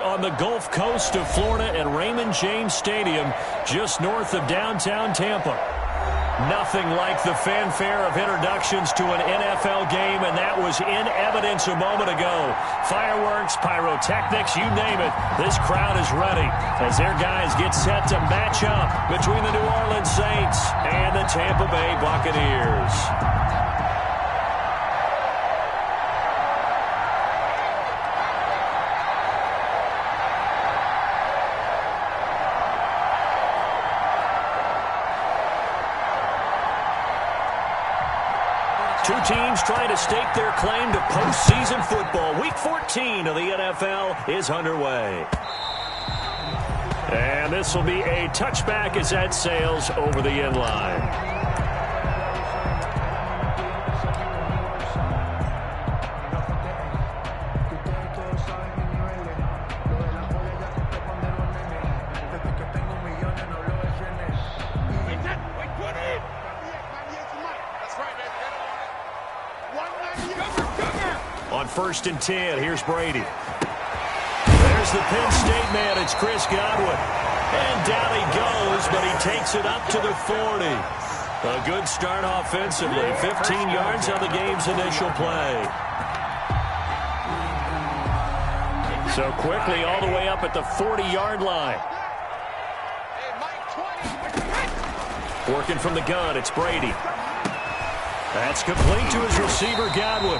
on the Gulf Coast of Florida at Raymond James Stadium, just north of downtown Tampa. Nothing like the fanfare of introductions to an NFL game, and that was in evidence a moment ago. Fireworks, pyrotechnics, you name it. This crowd is ready as their guys get set to match up between the New Orleans Saints and the Tampa Bay Buccaneers. Two teams trying to stake their claim to postseason football. Week 14 of the NFL is underway. And this will be a touchback as that sails over the end line. On 1st and 10, here's Brady. There's the Penn State man. It's Chris Godwin. And down he goes, but he takes it up to the 40. A good start offensively. 15 yards on the game's initial play. So quickly all the way up at the 40-yard line. Working from the gun, it's Brady. That's complete to his receiver, Godwin.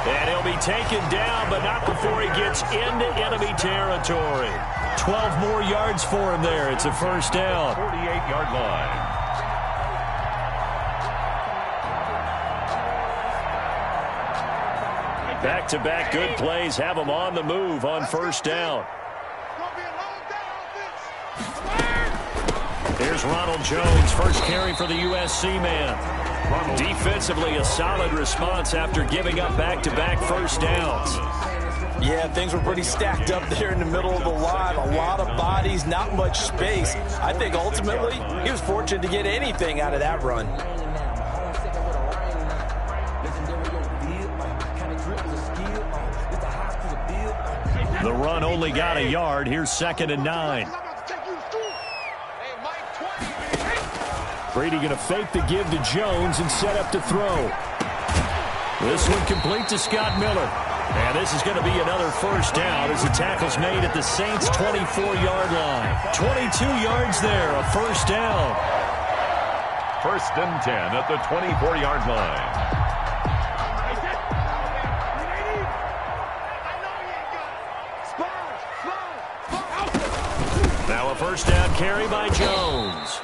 And he'll be taken down, but not before he gets into enemy territory. 12 more yards for him there. It's a first down. 48-yard line. Back-to-back good plays have him on the move on first down. Here's Ronald Jones, first carry for the USC man. Defensively, a solid response after giving up back-to-back first downs. Yeah, things were pretty stacked up there in the middle of the line. A lot of bodies, not much space. I think ultimately he was fortunate to get anything out of that run. The run only got a yard. Here's 2nd and 9. Brady going to fake the give to Jones and set up to throw. This one complete to Scott Miller. And this is going to be another first down as the tackle's made at the Saints' 24-yard line. 22 yards there, a first down. 1st and 10 at the 24-yard line. Now a first down carry by Jones.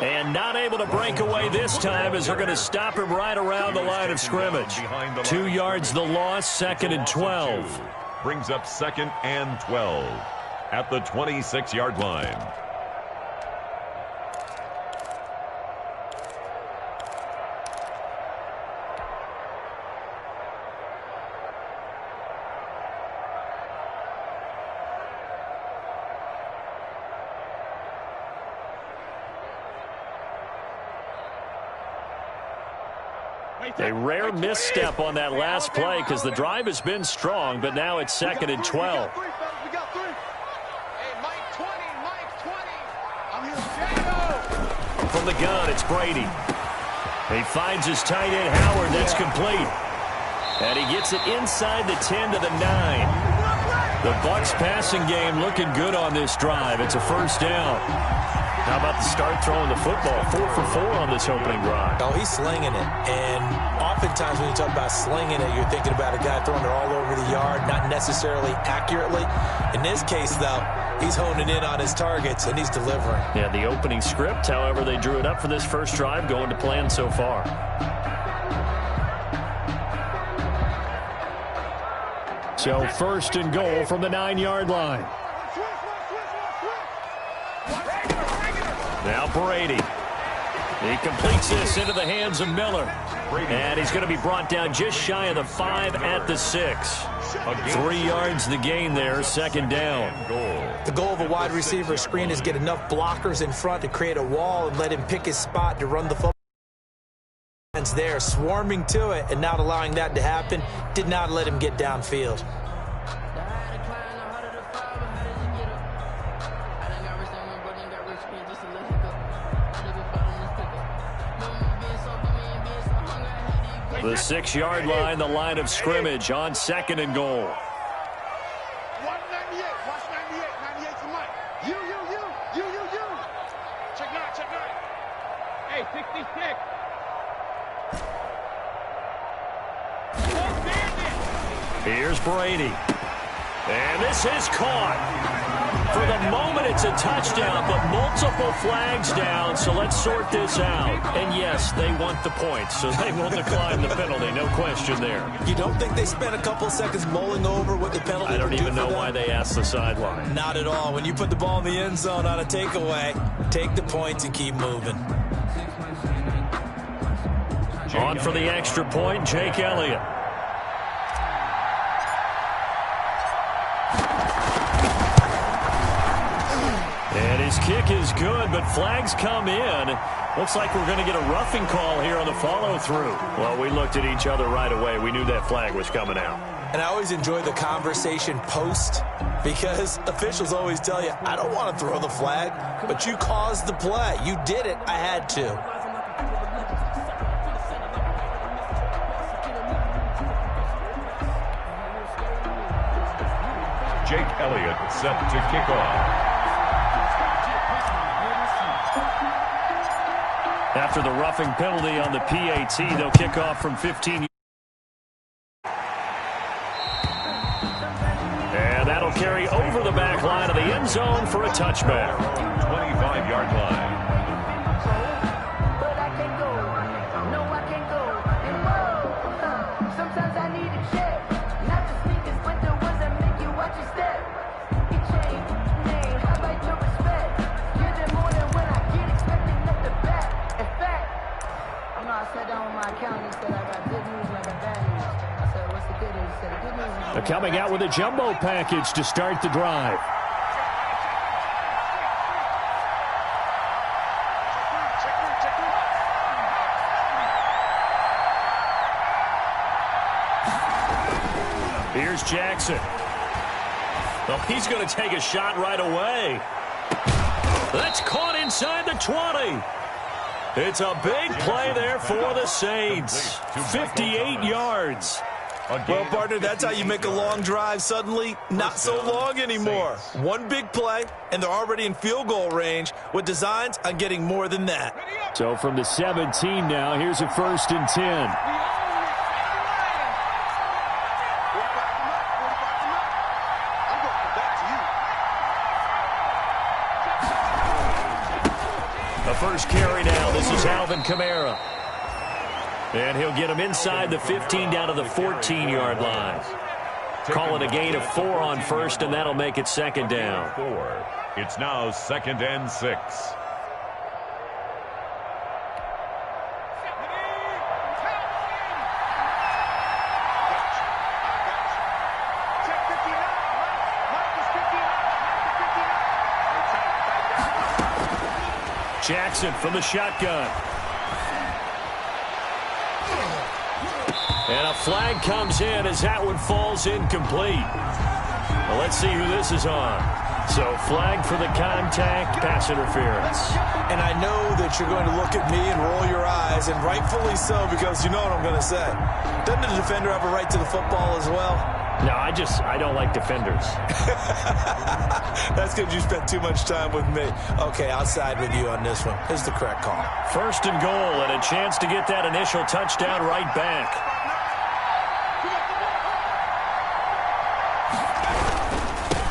And not able to break away this time as they're going to stop him right around the line of scrimmage. 2 yards the loss, 2nd and 12. Brings up 2nd and 12 at the 26-yard line. A rare misstep on that last play because the drive has been strong, but now it's 2nd and 12. From the gun, it's Brady. He finds his tight end, Howard. That's complete. And he gets it inside the 10 to the 9. The Bucs passing game looking good on this drive. It's a first down. How about the start throwing the football? 4 for 4 on this opening drive. Oh, he's slinging it. And oftentimes when you talk about slinging it, you're thinking about a guy throwing it all over the yard, not necessarily accurately. In this case, though, he's honing in on his targets, and he's delivering. Yeah, the opening script, however, they drew it up for this first drive, going to plan so far. So 1st and goal from the 9-yard line. Now Brady. He completes this into the hands of Miller. And he's going to be brought down just shy of the 5 at the 6. 3 yards the gain there, 2nd down. The goal of a wide receiver screen is get enough blockers in front to create a wall and let him pick his spot to run the football. There, swarming to it and not allowing that to happen, did not let him get downfield. The 6-yard line, the line of scrimmage on 2nd and goal. Watch 98. Watch 98. 98 to Mike. You. Check 9. Hey, 66. Here's Brady. And this is caught. For the moment, it's a touchdown, but multiple flags down, so let's sort this out. And yes, they want the points, so they will decline the penalty, no question there. You don't think they spent a couple seconds mulling over what the penalty I don't even know them? why they asked the sideline. Not at all. When you put the ball in the end zone on a takeaway, take the points and keep moving. On for the extra point, Jake Elliott. And his kick is good, but flags come in. Looks like we're going to get a roughing call here on the follow-through. Well, we looked at each other right away. We knew that flag was coming out. And I always enjoy the conversation post because officials always tell you, I don't want to throw the flag, but you caused the play. You did it. I had to. Jake Elliott set to kick off. After the roughing penalty on the PAT, they'll kick off from 15. And that'll carry over the back line of the end zone for a touchback. 25-yard line. They're coming out with a jumbo package to start the drive. Here's Jackson. Oh, he's going to take a shot right away. That's caught inside the 20. It's a big play there for the Saints. 58 yards. Well, partner, that's how you make a long drive suddenly not so long anymore. One big play, and they're already in field goal range with designs on getting more than that. So from the 17 now, here's a 1st and 10. The first carry now. This is Alvin Kamara. And he'll get him inside the 15 down to the 14-yard line. Call it a gain of 4 on 1st, and that'll make it 2nd down. It's now 2nd and 6. Jackson from the shotgun. And a flag comes in as that one falls incomplete. Well, let's see who this is on. So flag for the contact, pass interference. And I know that you're going to look at me and roll your eyes, and rightfully so, because you know what I'm going to say. Doesn't the defender have a right to the football as well? No, I don't like defenders. That's because you spent too much time with me. Okay, I'll side with you on this one. It's the correct call. 1st and goal, and a chance to get that initial touchdown right back.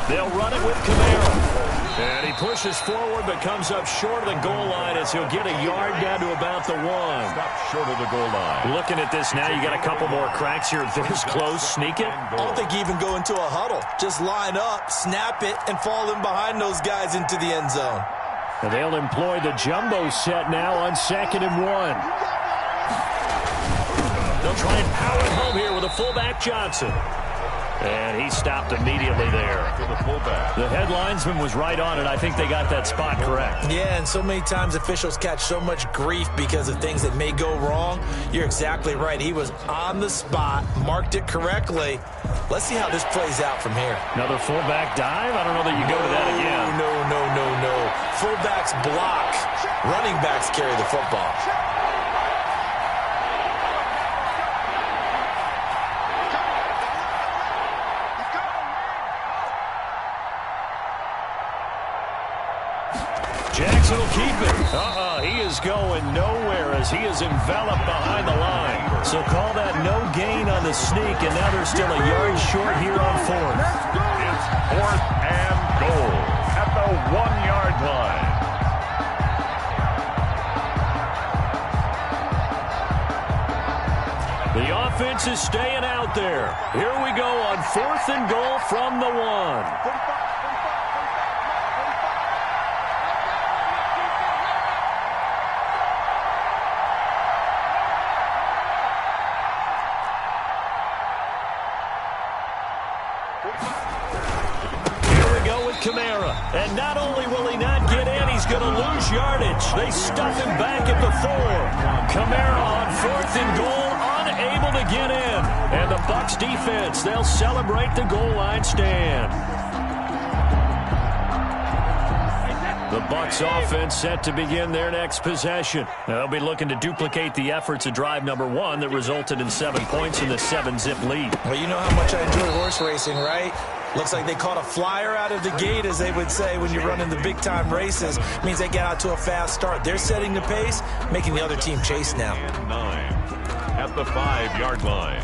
They'll run it with Kamara. And he pushes forward but comes up short of the goal line as he'll get a yard down to about the 1. Stop short of the goal line. Looking at this now, you got a couple more cracks here. This close, sneak it. I don't think you even go into a huddle. Just line up, snap it, and fall in behind those guys into the end zone. And they'll employ the jumbo set now on 2nd and 1. They'll try and power it home here with a fullback Johnson. And he stopped immediately there. The head linesman was right on it. I think they got that spot correct. Yeah, and so many times officials catch so much grief because of things that may go wrong. You're exactly right. He was on the spot, marked it correctly. Let's see how this plays out from here. Another fullback dive? I don't know that you go to that again. No. Fullbacks block. Running backs carry the football. Jackson will keep it. He is going nowhere as he is enveloped behind the line. So call that no gain on the sneak, and now they're still a yard short here on fourth. It's 4th and goal at the 1-yard line. The offense is staying out there. Here we go on 4th and goal from the 1. Kamara, and not only will he not get in, he's going to lose yardage. They stuff him back at the 4. Kamara on 4th and goal, unable to get in. And the Bucs defense, they'll celebrate the goal line stand. The Bucs offense set to begin their next possession. They'll be looking to duplicate the efforts of drive number 1 that resulted in 7 points in the 7-zip lead. Well, you know how much I enjoy horse racing, right? Looks like they caught a flyer out of the gate, as they would say when you're running the big-time races. It means they get out to a fast start. They're setting the pace, making the other team chase now. 9 at the 5-yard line.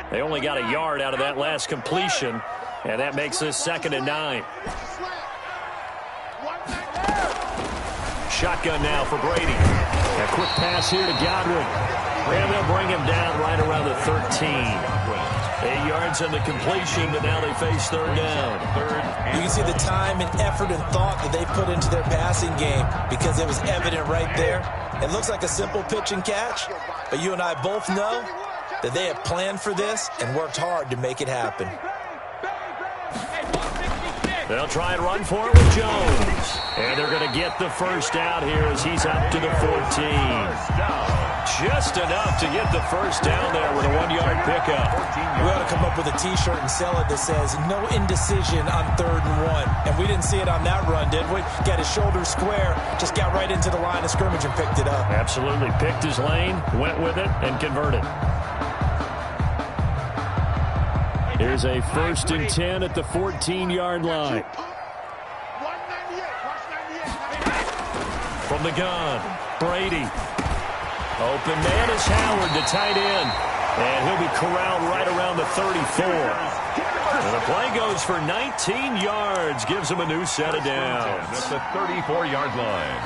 They only got a yard out of that last completion, and that makes this 2nd and 9. Shotgun now for Brady. A quick pass here to Godwin. And they'll bring him down right around the 13. 8 yards on the completion, but now they face 3rd down. You can see the time and effort and thought that they put into their passing game because it was evident right there. It looks like a simple pitch and catch, but you and I both know that they have planned for this and worked hard to make it happen. They'll try and run for it with Jones. And they're going to get the first down here as he's up to the 14. Just enough to get the first down there with a 1-yard pickup. We ought to come up with a T-shirt and sell it that says, no indecision on 3rd and 1. And we didn't see it on that run, did we? Got his shoulders square, just got right into the line of scrimmage and picked it up. Absolutely. Picked his lane, went with it, and converted. Here's a 1st and 10 at the 14-yard line. From the gun, Brady. Open man is Howard, the tight end. And he'll be corralled right around the 34. And the play goes for 19 yards, gives him a new set of downs. At the 34-yard line.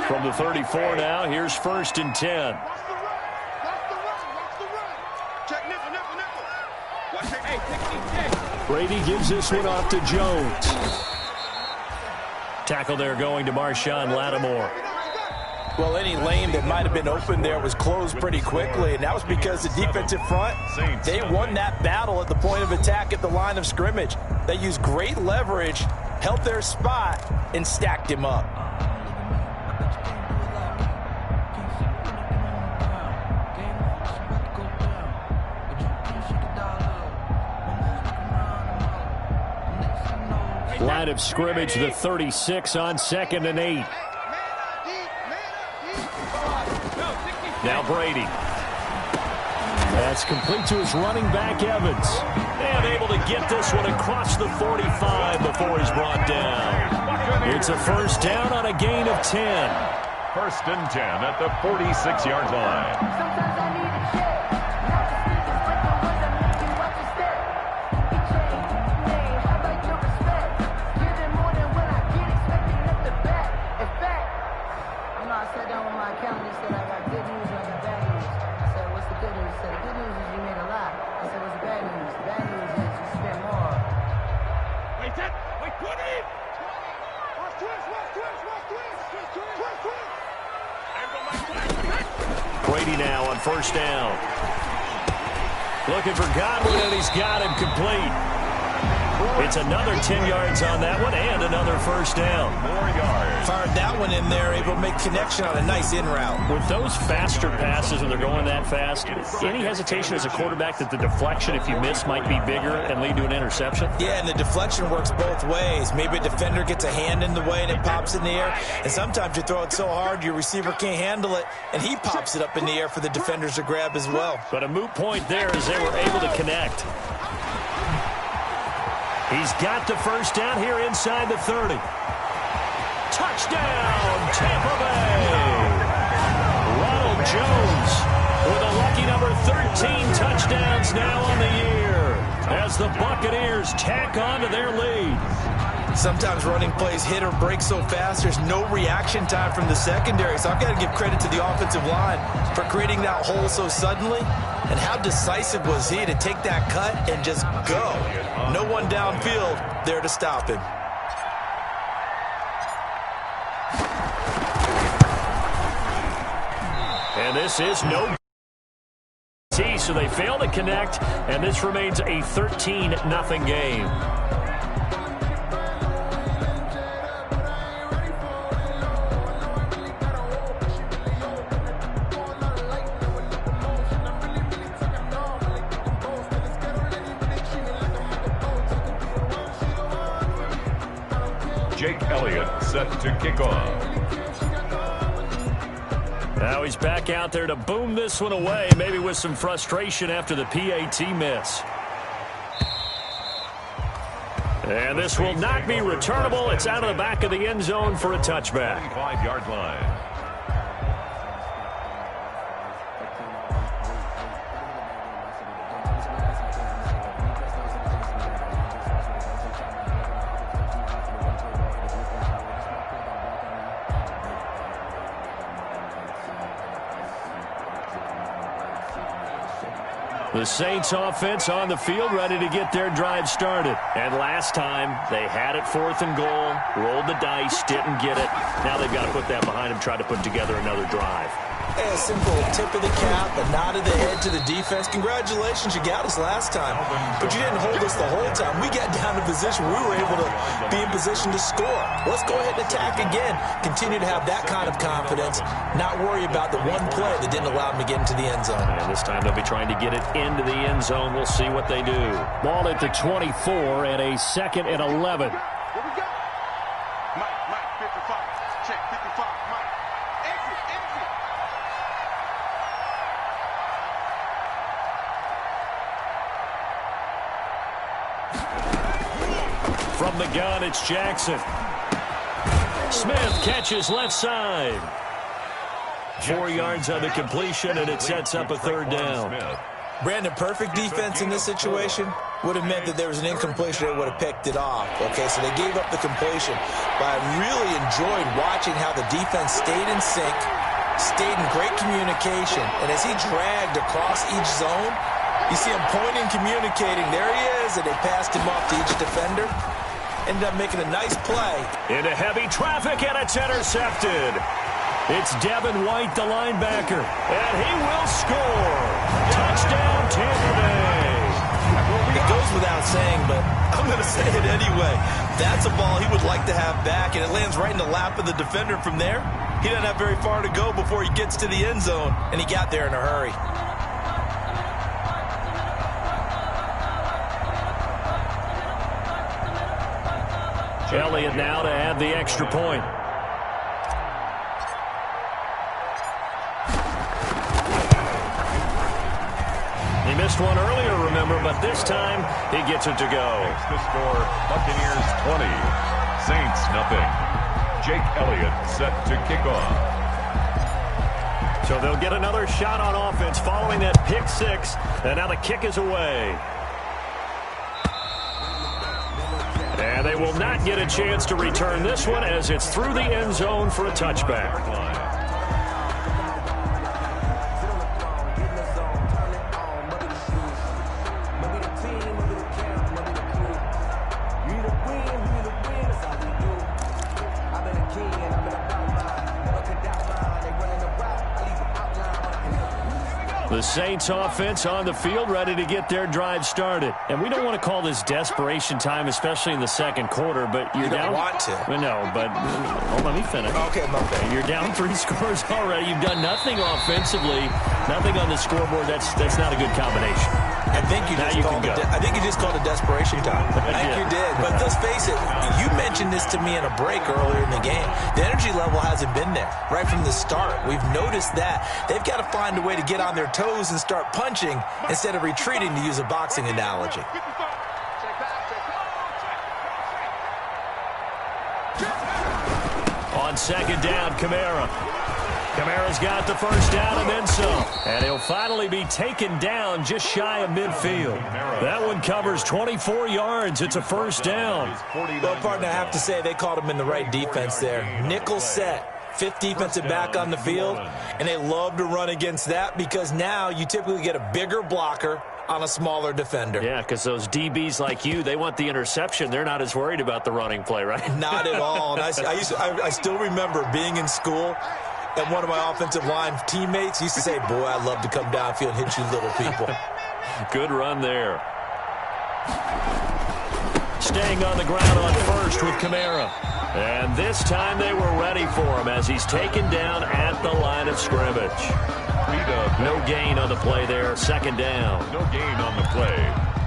From the 34 now, here's 1st and 10. Brady gives this one off to Jones. Tackle there going to Marshawn Lattimore. Well, any lane that might have been open there was closed pretty quickly, and that was because the defensive front, they won that battle at the point of attack at the line of scrimmage. They used great leverage, held their spot, and stacked him up. Line of scrimmage, the 36 on 2nd and 8. Now Brady. That's complete to his running back, Evans. And able to get this one across the 45 before he's brought down. It's a 1st down on a gain of 10. 1st and 10 at the 46-yard line. Brady now on 1st down. Looking for Godwin, and he's got him complete. It's another 10 yards on that one and another first down. More yards. Fired that one in there, able to make connection on a nice in route. With those faster passes when they're going that fast, any hesitation as a quarterback that the deflection, if you miss, might be bigger and lead to an interception? Yeah, and the deflection works both ways. Maybe a defender gets a hand in the way and it pops in the air. And sometimes you throw it so hard your receiver can't handle it, and he pops it up in the air for the defenders to grab as well. But a moot point there as they were able to connect. He's got the first down here inside the 30. Touchdown, Tampa Bay! Ronald Jones with a lucky number 13 touchdowns now on the year as the Buccaneers tack on to their lead. Sometimes running plays hit or break so fast, there's no reaction time from the secondary. So I've got to give credit to the offensive line for creating that hole so suddenly. And how decisive was he to take that cut and just go? No one downfield there to stop him. And this is no T, so they fail to connect, and this remains a 13-0 game. Jake Elliott set to kick off. Now he's back out there to boom this one away, maybe with some frustration after the PAT miss. And this will not be returnable. It's out of the back of the end zone for a touchback. 25-yard line. The Saints offense on the field, ready to get their drive started. And last time, they had it 4th and goal, rolled the dice, didn't get it. Now they've got to put that behind them, try to put together another drive. A simple tip of the cap, a nod of the head to the defense. Congratulations, you got us last time. But you didn't hold us the whole time. We got down to position. We were able to be in position to score. Let's go ahead and attack again. Continue to have that kind of confidence. Not worry about the one play that didn't allow them to get into the end zone. And this time they'll be trying to get it into the end zone. We'll see what they do. Ball at the 24 and a 2nd and 11. Here we go. Mike, 55. Check, 55. Mike. Exit. From the gun, it's Jackson. Smith catches left side. 4 yards on the completion, and it sets up a 3rd down. Brandon, perfect defense in this situation would have meant that there was an incompletion. They would have picked it off. Okay, so they gave up the completion. But I really enjoyed watching how the defense stayed in sync, stayed in great communication. And as he dragged across each zone, you see him pointing, communicating. There he is, and they passed him off to each defender. Ended up making a nice play. Into heavy traffic, and it's intercepted. It's Devin White, the linebacker, and he will score. Touchdown, Tampa Bay. It goes without saying, but I'm going to say it anyway. That's a ball he would like to have back, and it lands right in the lap of the defender from there. He doesn't have very far to go before he gets to the end zone, and he got there in a hurry. Elliott now to add the extra point. He missed one earlier, remember, but this time he gets it to go. Makes the score Buccaneers 20, Saints nothing. Jake Elliott set to kick off. So they'll get another shot on offense following that pick six, and now the kick is away. And they will not get a chance to return this one as it's through the end zone for a touchback. The The Saints offense on the field, ready to get their drive started. And we don't want to call this desperation time, especially in the second quarter, but you're down. You don't want to. No, but let me finish. Okay, my bad. You're down 3 scores already. You've done nothing offensively, nothing on the scoreboard. That's not a good combination. I think you just called it desperation time. I think you did. But let's face it, you mentioned this to me in a break earlier in the game. The energy level hasn't been there right from the start. We've noticed that. They've got to find a way to get on their toes and start punching instead of retreating, to use a boxing analogy. On second down, Kamara's got the first down and then some. And he'll finally be taken down just shy of midfield. That one covers 24 yards. It's a first down. Well, partner, I have to say they called him in the right defense there. Nickel set. 5th defensive back on the field, and they love to run against that because now you typically get a bigger blocker on a smaller defender. Yeah, because those DBs like you, they want the interception. They're not as worried about the running play, right? Not at all. And I still remember being in school, and one of my offensive line teammates used to say, boy, I'd love to come downfield and hit you little people. Good run there. Staying on the ground on first with Kamara. And this time they were ready for him as he's taken down at the line of scrimmage. No gain on the play there. Second down. No gain on the play.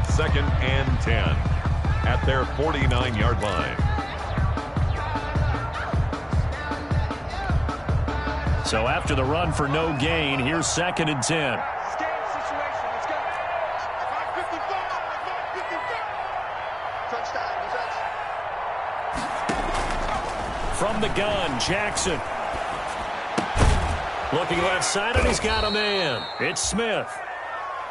2nd and 10 at their 49-yard line. So after the run for no gain, here's 2nd and 10. From the gun, Jackson. Looking left side, and he's got a man. It's Smith.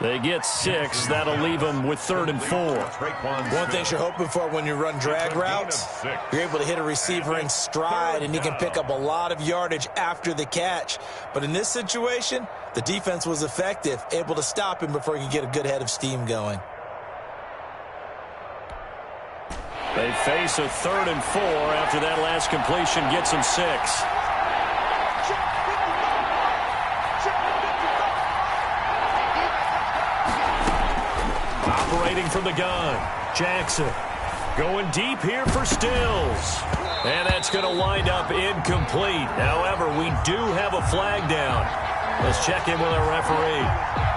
They get 6. That'll leave them with 3rd and 4. One thing you're hoping for when you run drag routes, you're able to hit a receiver in stride, and he can pick up a lot of yardage after the catch. But in this situation, the defense was effective, able to stop him before he could get a good head of steam going. They face a 3rd and 4 after that last completion gets them 6. Operating from the gun, Jackson. Going deep here for Stills. And that's going to wind up incomplete. However, we do have a flag down. Let's check in with our referee.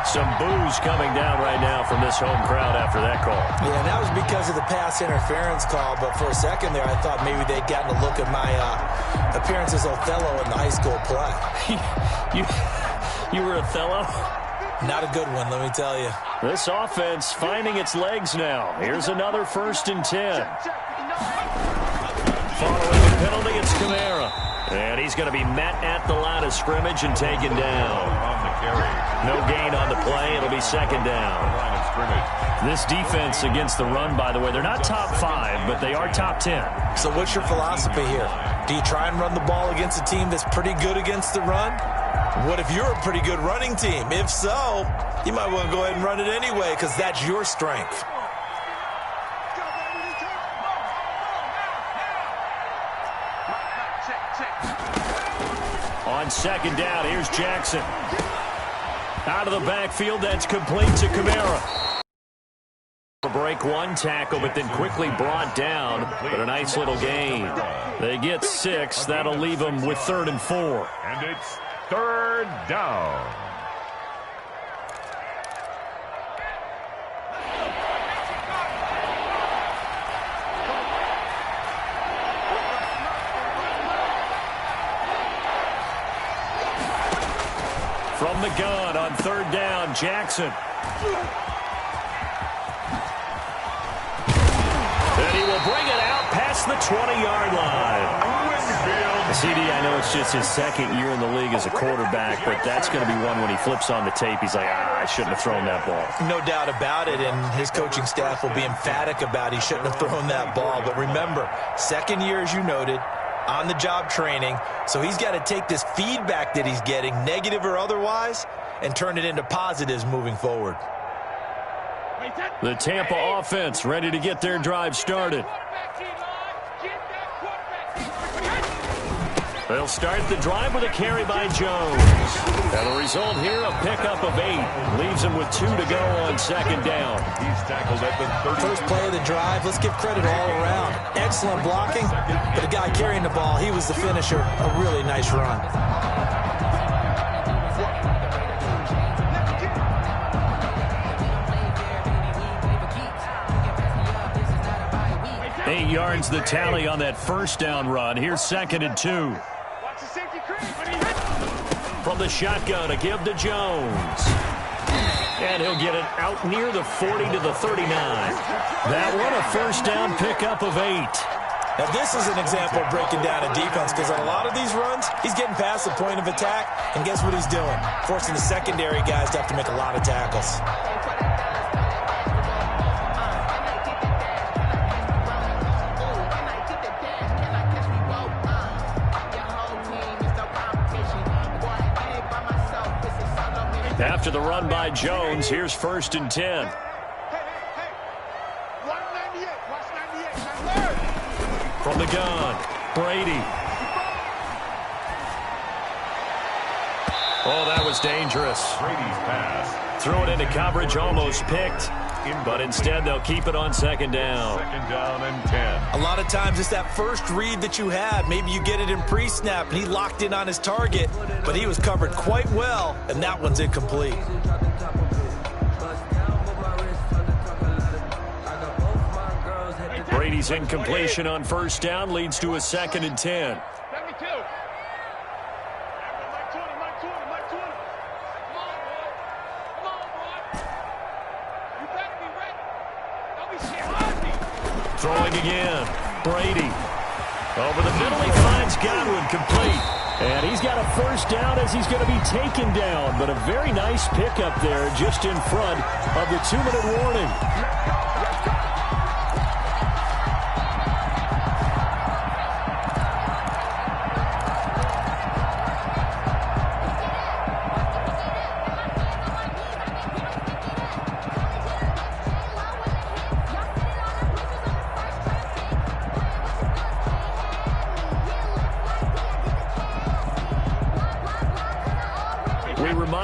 Some boos coming down right now from this home crowd after that call. Yeah, and that was because of the pass interference call. But for a second there, I thought maybe they'd gotten a look at my appearance as Othello in the high school play. You were Othello? Not a good one, let me tell you. This offense finding its legs now. Here's another 1st and 10. Following the penalty, it's Kamara. And he's going to be met at the line of scrimmage and taken down. No gain on the play. It'll be 2nd down. This defense against the run, by the way, they're not top 5, but they are top 10. So what's your philosophy here? Do you try and run the ball against a team that's pretty good against the run? What if you're a pretty good running team? If so, you might want to go ahead and run it anyway because that's your strength. On 2nd down, here's Jackson. Out of the backfield, that's complete to Kamara. Break 1 tackle, but then quickly brought down. But a nice little gain. They get 6. That'll leave them with 3rd and 4. And it's 3rd down. From the gun on 3rd down, Jackson. And he will bring it out past the 20-yard line. CD, I know it's just his 2nd year in the league as a quarterback, but that's going to be one when he flips on the tape, he's like, I shouldn't have thrown that ball. No doubt about it, and his coaching staff will be emphatic about he shouldn't have thrown that ball. But remember, 2nd year, as you noted, on-the-job training, so he's got to take this feedback that he's getting, negative or otherwise, and turn it into positives moving forward. The Tampa offense ready to get their drive started. They'll start the drive with a carry by Jones. And the result here, a pickup of 8. Leaves him with 2 to go on second down. He's tackled at the 30. First play of the drive, let's give credit all around. Excellent blocking, but the guy carrying the ball, he was the finisher. A really nice run. 8 yards the tally on that first down run. Here's 2nd and 2. From the shotgun, a give to Jones. And he'll get it out near the 40 to the 39. That one, a first down pickup of 8. Now, this is an example of breaking down a defense, because on a lot of these runs, he's getting past the point of attack, and guess what he's doing? Forcing the secondary guys to have to make a lot of tackles. After the run by Jones, here's 1st and 10. From the gun, Brady. Oh, that was dangerous. Brady's pass. Threw it into coverage, almost picked. But instead, they'll keep it on 2nd down. 2nd down and 10. A lot of times, it's that first read that you had. Maybe you get it in pre-snap, and he locked in on his target, but he was covered quite well, and that one's incomplete. Brady's incompletion on 1st down leads to a 2nd and 10. Throwing again, Brady. Over the middle, he finds Godwin, complete. And he's got a first down as he's going to be taken down. But a very nice pickup there just in front of the 2-minute warning.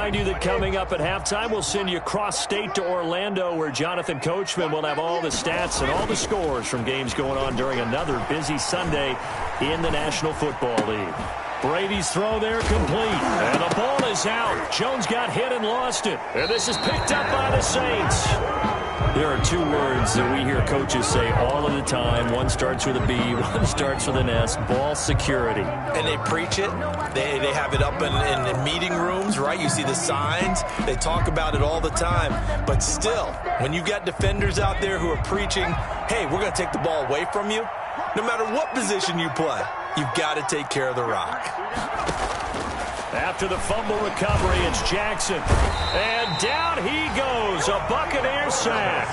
You that coming up at halftime, we'll send you cross-state to Orlando, where Jonathan Coachman will have all the stats and all the scores from games going on during another busy Sunday in the National Football League. Brady's throw there complete, and the ball is out. Jones got hit and lost it, and this is picked up by the Saints. There are 2 words that we hear coaches say all of the time. One starts with a B, one starts with an S, ball security. And they preach it. They have it up in meeting rooms, right? You see the signs. They talk about it all the time. But still, when you've got defenders out there who are preaching, hey, we're going to take the ball away from you, no matter what position you play, you've got to take care of the rock. After the fumble recovery, it's Jackson. And down he goes, a Buccaneer sack.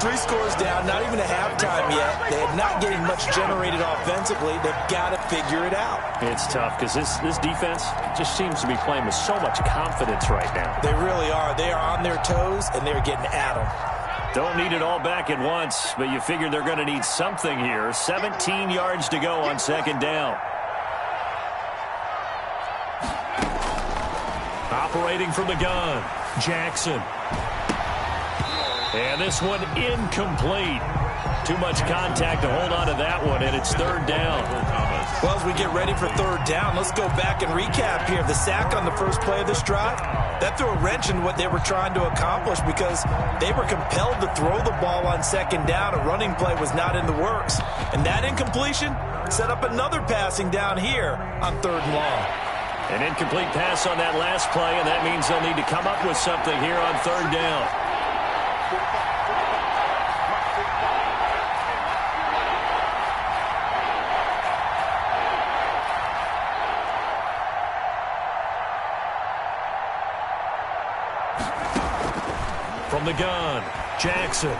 3 scores down, not even a halftime yet. They are not getting much generated offensively. They've got to figure it out. It's tough because this defense just seems to be playing with so much confidence right now. They really are. They are on their toes, and they're getting at them. Don't need it all back at once, but you figure they're going to need something here. 17 yards to go on 2nd down. Operating from the gun, Jackson. And this one incomplete. Too much contact to hold on to that one, and it's 3rd down. Well, as we get ready for 3rd down, let's go back and recap here. The sack on the first play of this drive, that threw a wrench in what they were trying to accomplish, because they were compelled to throw the ball on 2nd down. A running play was not in the works. And that incompletion set up another passing down here on 3rd and long. An incomplete pass on that last play, and that means they'll need to come up with something here on 3rd down. From the gun, Jackson.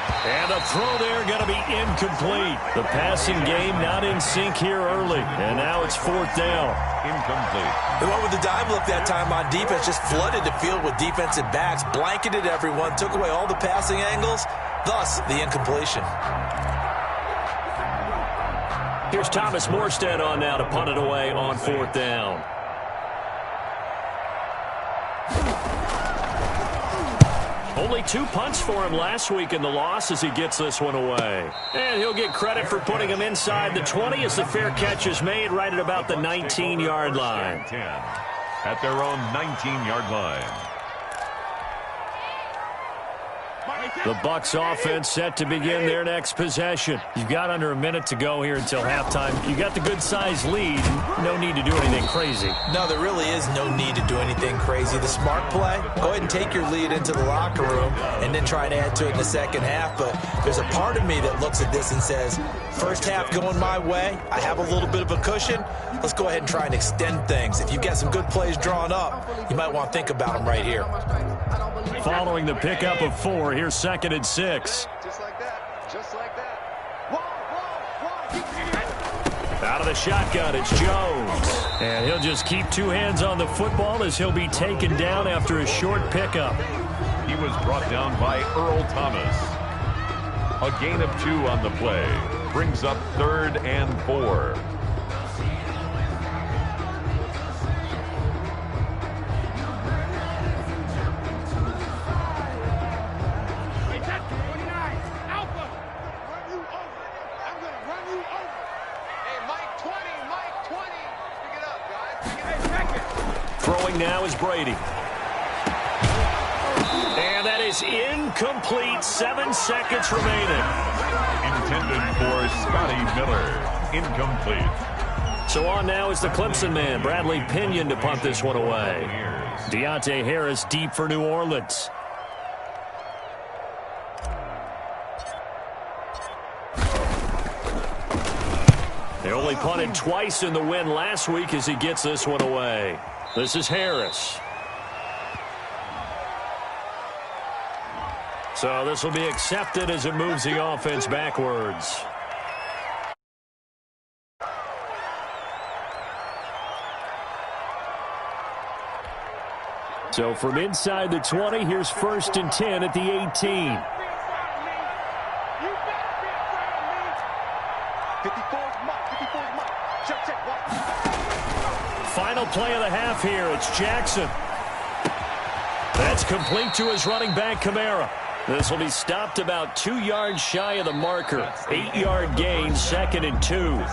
And the throw there going to be incomplete. The passing game not in sync here early. And now it's 4th down. Incomplete. They went with the dive look that time on defense, just flooded the field with defensive backs, blanketed everyone, took away all the passing angles, thus the incompletion. Here's Thomas Morstead on now to punt it away on 4th down. Only 2 punts for him last week in the loss as he gets this one away. And he'll get credit for putting him inside the 20 as the fair catch is made right at about the 19-yard line. 10 at their own 19-yard line. The Bucs offense set to begin their next possession. You've got under a minute to go here until halftime. You got the good-sized lead. No need to do anything crazy. No, there really is no need to do anything crazy. The smart play, go ahead and take your lead into the locker room and then try to add to it in the second half. But there's a part of me that looks at this and says, first half going my way, I have a little bit of a cushion. Let's go ahead and try and extend things. If you've got some good plays drawn up, you might want to think about them right here. Following the pickup of 4, here's 2nd and 6. Just like that. Just like that. Out of the shotgun, it's Jones. And he'll just keep 2 hands on the football as he'll be taken down after a short pickup. He was brought down by Earl Thomas. A gain of 2 on the play. Brings up 3rd and 4. Throwing now is Brady. And that is incomplete. 7 seconds remaining. Intended for Scotty Miller. Incomplete. So on now is the Clemson man, Bradley Pinion, to punt this one away. Deontay Harris deep for New Orleans. They only punted twice in the win last week as he gets this one away. This is Harris. So this will be accepted as it moves the offense backwards. So from inside the 20, here's 1st and 10 at the 18. 54's Mike. 54's Mike. Check. Final play of the half here. It's Jackson. That's complete to his running back, Kamara. This will be stopped about 2 yards shy of the marker. 8-yard gain, 2nd and 2.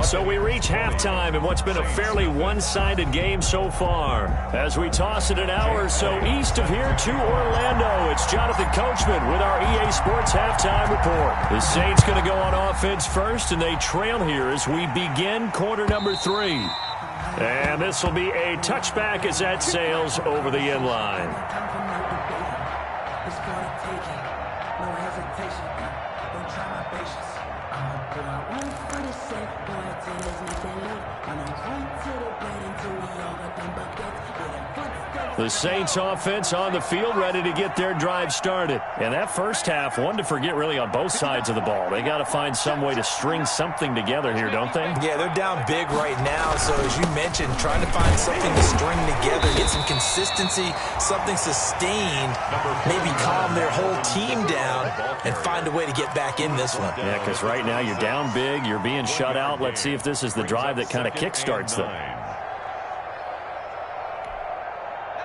So we reach halftime in what's been a fairly one-sided game so far. As we toss it an hour or so east of here to Orlando, it's Jonathan Coachman with our EA Sports Halftime Report. The Saints going to go on offense first, and they trail here as we begin quarter number 3. And this will be a touchback as that sails over the end line. The Saints offense on the field, ready to get their drive started. And that first half, one to forget really on both sides of the ball. They got to find some way to string something together here, don't they? Yeah, they're down big right now. So as you mentioned, trying to find something to string together, get some consistency, something sustained, maybe calm their whole team down and find a way to get back in this one. Yeah, because right now you're down big, you're being shut out. Let's see if this is the drive that kind of kickstarts them.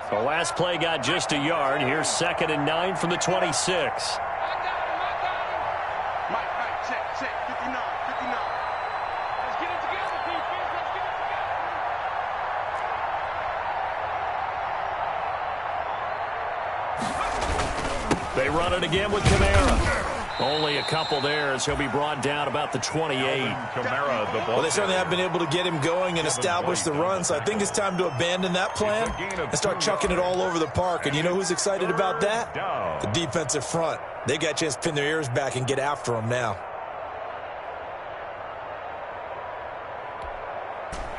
The last play got just a yard. Here's 2nd and 9 from the 26. Mike, check. 59. Let's get it together, defense. Let's get it together. They run it again with Kamara. Only a couple there as he'll be brought down about the 28. Kamara, the ball. Well, they certainly have been able to get him going and establish the run, so I think it's time to abandon that plan and start chucking it all over the park. And you know who's excited about that? The defensive front. They got a chance to pin their ears back and get after him now.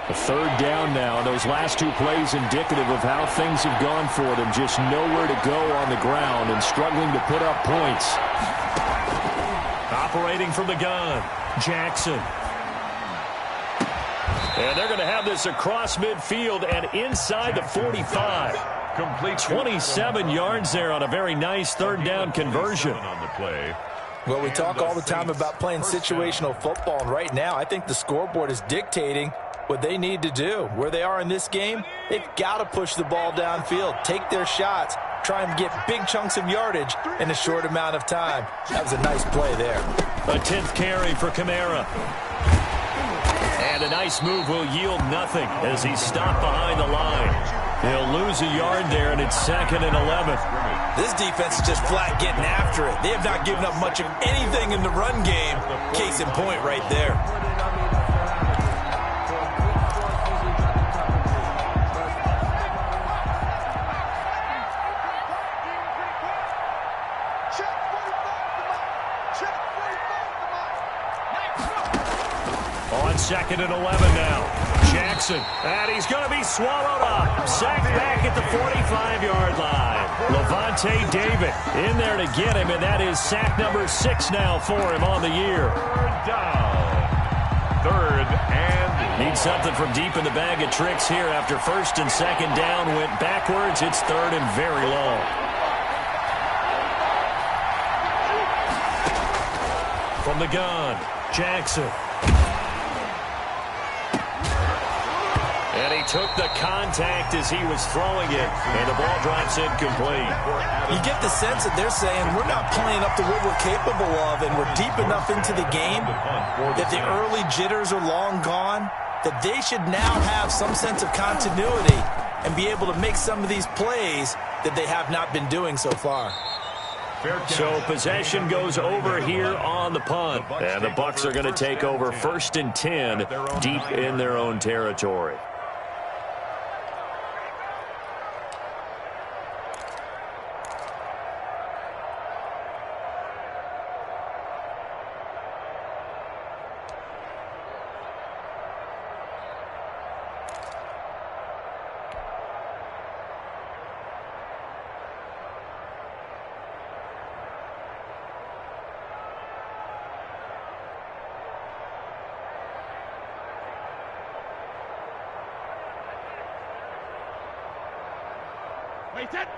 A 3rd down now. Those last 2 plays indicative of how things have gone for them. Just nowhere to go on the ground and struggling to put up points. Operating from the gun, Jackson. And they're going to have this across midfield and inside the 45. Complete 27 yards there on a very nice 3rd down conversion. On the play. Well, we talk all the time about playing situational football, and right now I think the scoreboard is dictating what they need to do. Where they are in this game, they've got to push the ball downfield, take their shots, try and get big chunks of yardage in a short amount of time. That was a nice play there. A 10th carry for Kamara. And a nice move will yield nothing as he's stopped behind the line. He'll lose a yard there, and it's 2nd and 11. This defense is just flat getting after it. They have not given up much of anything in the run game. Case in point right there. On 2nd and 11 now. Jackson, and he's going to be swallowed up. Sacked back at the 45-yard line. Levante David in there to get him, and that is sack number 6 now for him on the year. Third and Need something from deep in the bag of tricks here after 1st and 2nd down went backwards. It's 3rd and very long. From the gun, Jackson. And he took the contact as he was throwing it, and the ball drops incomplete. You get the sense that they're saying we're not playing up to what we're capable of, and we're deep enough into the game that the early jitters are long gone, that they should now have some sense of continuity and be able to make some of these plays that they have not been doing so far. So possession goes over here on the punt, and the Bucs are going to take over 1st and 10 deep in their own territory.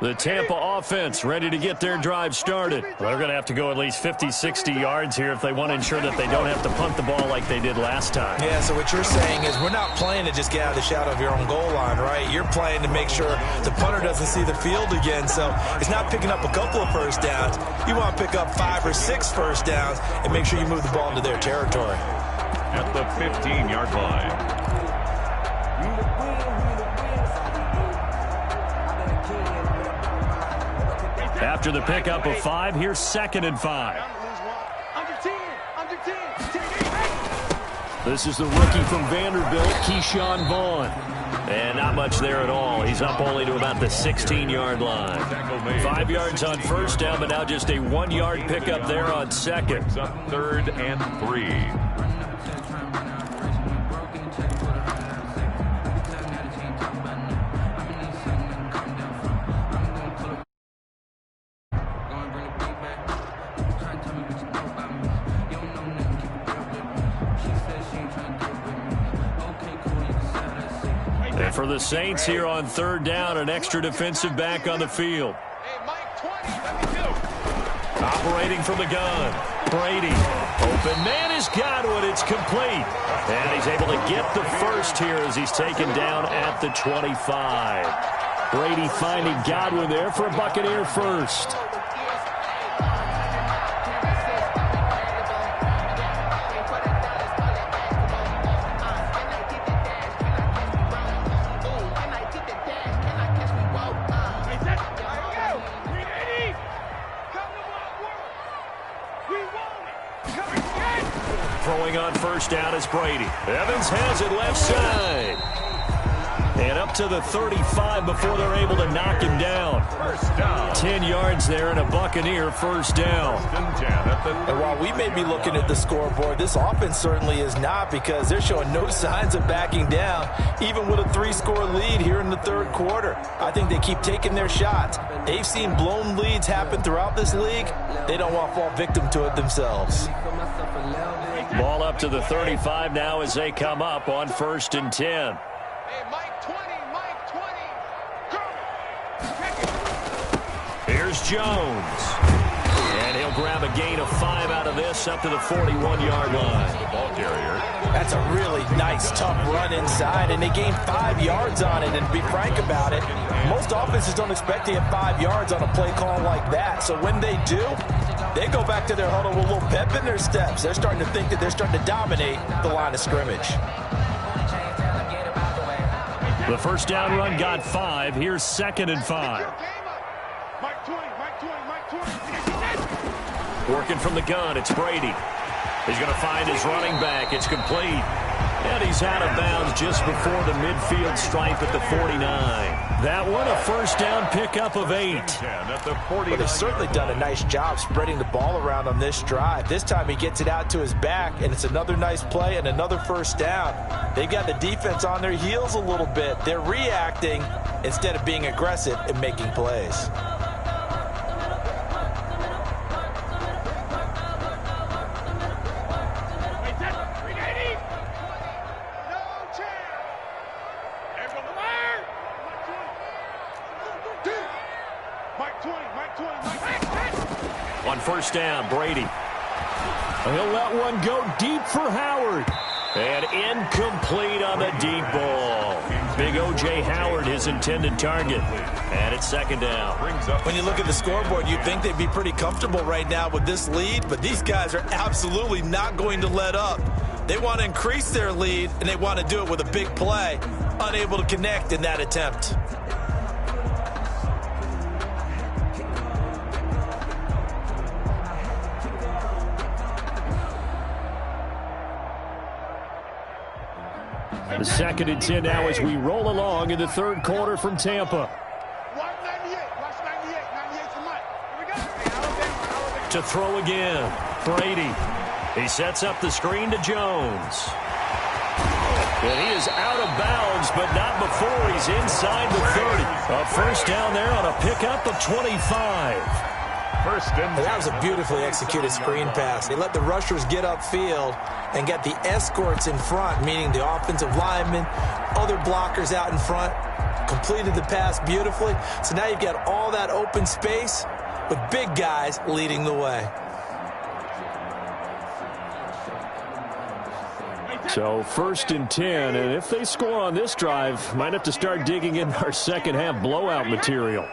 The Tampa offense ready to get their drive started. They're going to have to go at least 50, 60 yards here if they want to ensure that they don't have to punt the ball like they did last time. Yeah, so what you're saying is we're not playing to just get out of the shadow of your own goal line, right? You're playing to make sure the punter doesn't see the field again. So it's not picking up a couple of first downs. You want to pick up 5 or 6 first downs and make sure you move the ball into their territory. At the 15-yard line. After the pickup of 5, here's 2nd and 5. This is the rookie from Vanderbilt, Keyshawn Vaughn. And not much there at all. He's up only to about the 16-yard line. 5 yards on first down, but now just a 1-yard pickup there on 2nd. It's up 3rd and 3. And for the Saints here on 3rd down, an extra defensive back on the field. Operating from the gun, Brady. Open man is Godwin. It's complete. And he's able to get the first here as he's taken down at the 25. Brady finding Godwin there for a Buccaneer first. Throwing on first down is Brady. Evans has it left side. And up to the 35 before they're able to knock him down. 10 yards there and a Buccaneer first down. And while we may be looking at the scoreboard, this offense certainly is not, because they're showing no signs of backing down, even with a 3-score lead here in the 3rd quarter. I think they keep taking their shots. They've seen blown leads happen throughout this league. They don't want to fall victim to it themselves. Ball up to the 35 now as they come up on 1st and 10. Here's Jones. And he'll They'll grab a gain of 5 out of this up to the 41-yard line. Ball carrier. That's a really nice, tough run inside, and they gained 5 yards on it. And to be frank about it, most offenses don't expect to get 5 yards on a play call like that. So when they do, they go back to their huddle with a little pep in their steps. They're starting to think that they're starting to dominate the line of scrimmage. The first down run got 5. Here's 2nd and 5. Working from the gun, it's Brady. He's going to find his running back. It's complete. And he's out of bounds just before the midfield stripe at the 49. That one, a first down pickup of 8. But they've certainly done a nice job spreading the ball around on this drive. This time he gets it out to his back, and it's another nice play and another first down. They got the defense on their heels a little bit. They're reacting instead of being aggressive and making plays. On first down, Brady. He'll let one go deep for Howard. And incomplete on the deep ball. Big O.J. Howard, his intended target. And it's 2nd down. When you look at the scoreboard, you'd think they'd be pretty comfortable right now with this lead, but these guys are absolutely not going to let up. They want to increase their lead, and they want to do it with a big play. Unable to connect in that attempt. The 2nd and 10 now as we roll along in the third quarter from Tampa. To throw again, Brady. He sets up the screen to Jones. And he is out of bounds, but not before he's inside the 30. A first down there on a pickup of 25. That was a beautifully executed screen pass. They let the rushers get upfield and get the escorts in front, meaning the offensive linemen, other blockers out in front, completed the pass beautifully. So now you've got all that open space with big guys leading the way. So 1st and 10, and if they score on this drive, might have to start digging in our second half blowout material.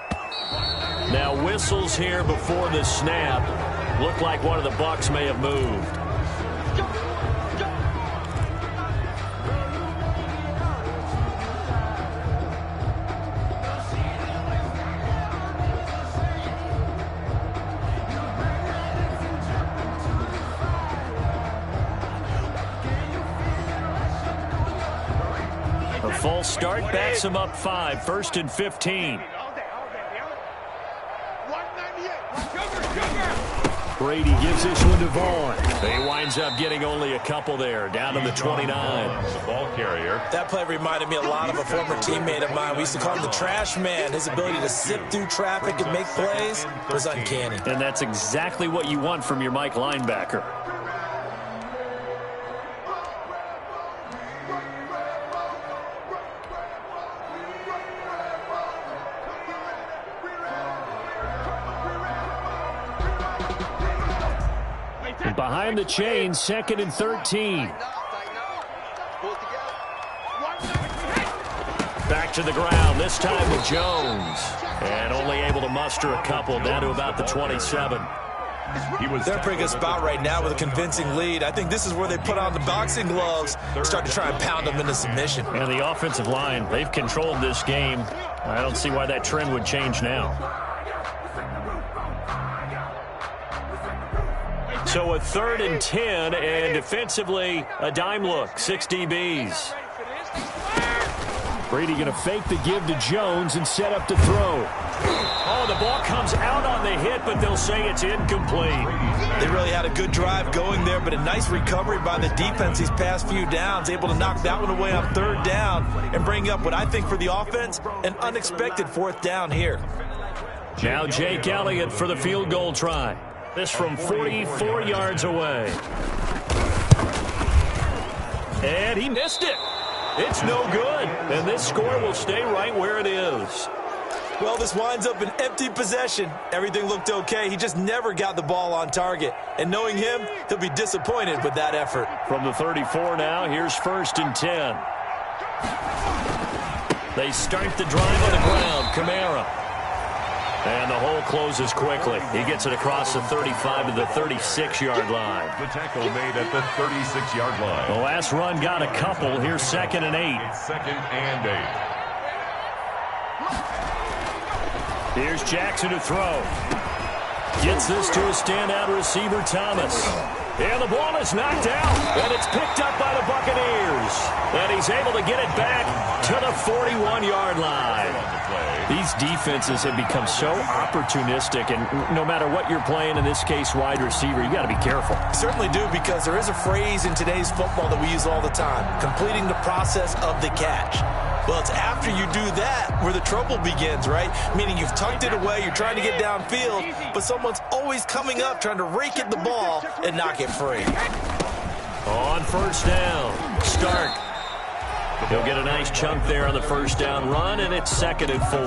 Now whistles here before the snap. Looked like one of the Bucs may have moved. A false start backs him up 5, 1st and 15. Brady gives this one to Vaughn. He winds up getting only a couple there, down to the 29. The ball carrier. That play reminded me a lot of a former teammate of mine. We used to call him the trash man. His ability to sift through traffic and make plays was uncanny. And that's exactly what you want from your Mike linebacker. Behind the chain, 2nd and 13. Back to the ground, this time with Jones. And only able to muster a couple, down to about the 27. They're in a pretty good spot right now with a convincing lead. I think this is where they put on the boxing gloves and start to try and pound them into submission. And the offensive line, they've controlled this game. I don't see why that trend would change now. So a 3rd and 10, and defensively, a dime look, 6 DBs. Brady going to fake the give to Jones and set up to throw. Oh, the ball comes out on the hit, but they'll say it's incomplete. They really had a good drive going there, but a nice recovery by the defense these past few downs, able to knock that one away on 3rd down and bring up what I think for the offense, an unexpected 4th down here. Now Jake Elliott for the field goal try. This from 44 yards away. And he missed it. It's no good. And this score will stay right where it is. Well, this winds up an empty possession. Everything looked okay. He just never got the ball on target. And knowing him, he'll be disappointed with that effort. From the 34 now, here's 1st and 10. They start the drive on the ground. Kamara. And the hole closes quickly. He gets it across the 35 to the 36-yard line. The tackle made at the 36-yard line. The last run got a couple. Here's 2nd and 8. It's 2nd and 8. Here's Jackson to throw. Gets this to a standout receiver, Thomas. And the ball is knocked out. And it's picked up by the Buccaneers. And he's able to get it back to the 41-yard line. These defenses have become so opportunistic, and no matter what you're playing, in this case wide receiver, you got to be careful. Certainly do, because there is a phrase in today's football that we use all the time: completing the process of the catch. Well, it's after you do that where the trouble begins, right? Meaning you've tucked it away, you're trying to get downfield, but someone's always coming up trying to rake at the ball and knock it free. On 1st down, Stark. He'll get a nice chunk there on the 1st down run, and it's 2nd and 4.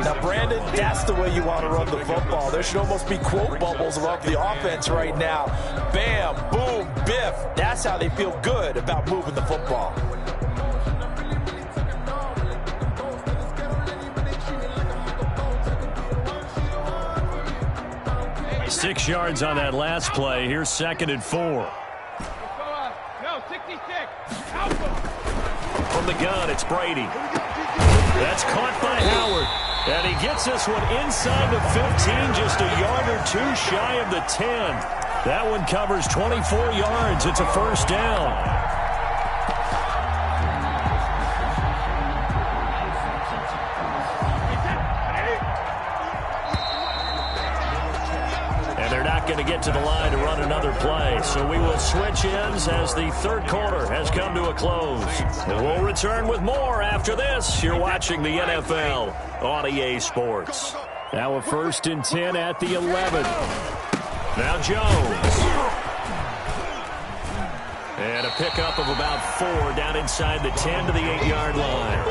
Now, Brandon, that's the way you want to run the football. There should almost be quote bubbles above the offense right now. Bam, boom, biff. That's how they feel good about moving the football. 6 yards on that last play. Here's 2nd and 4. From the gun, it's Brady. That's caught by Howard. And he gets this one inside the 15, just a yard or two shy of the 10. That one covers 24 yards. It's a 1st down. Going to get to the line to run another play. So we will switch ends as the 3rd quarter has come to a close. And we'll return with more after this. You're watching the NFL on EA Sports. Now a 1st and 10 at the 11. Now Jones. And a pickup of about 4 down inside the 10 to the 8-yard line.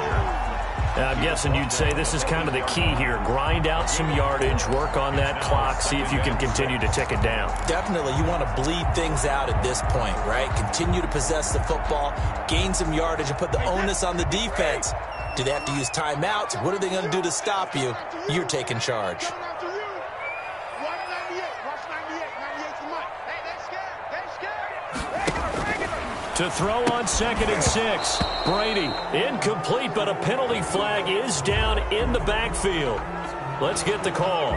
I'm guessing you'd say this is kind of the key here. Grind out some yardage, work on that clock, see if you can continue to tick it down. Definitely. You want to bleed things out at this point, right? Continue to possess the football, gain some yardage, and put the onus on the defense. Do they have to use timeouts? What are they going to do to stop you? You're taking charge. To throw on 2nd and 6. Brady, incomplete, but a penalty flag is down in the backfield. Let's get the call.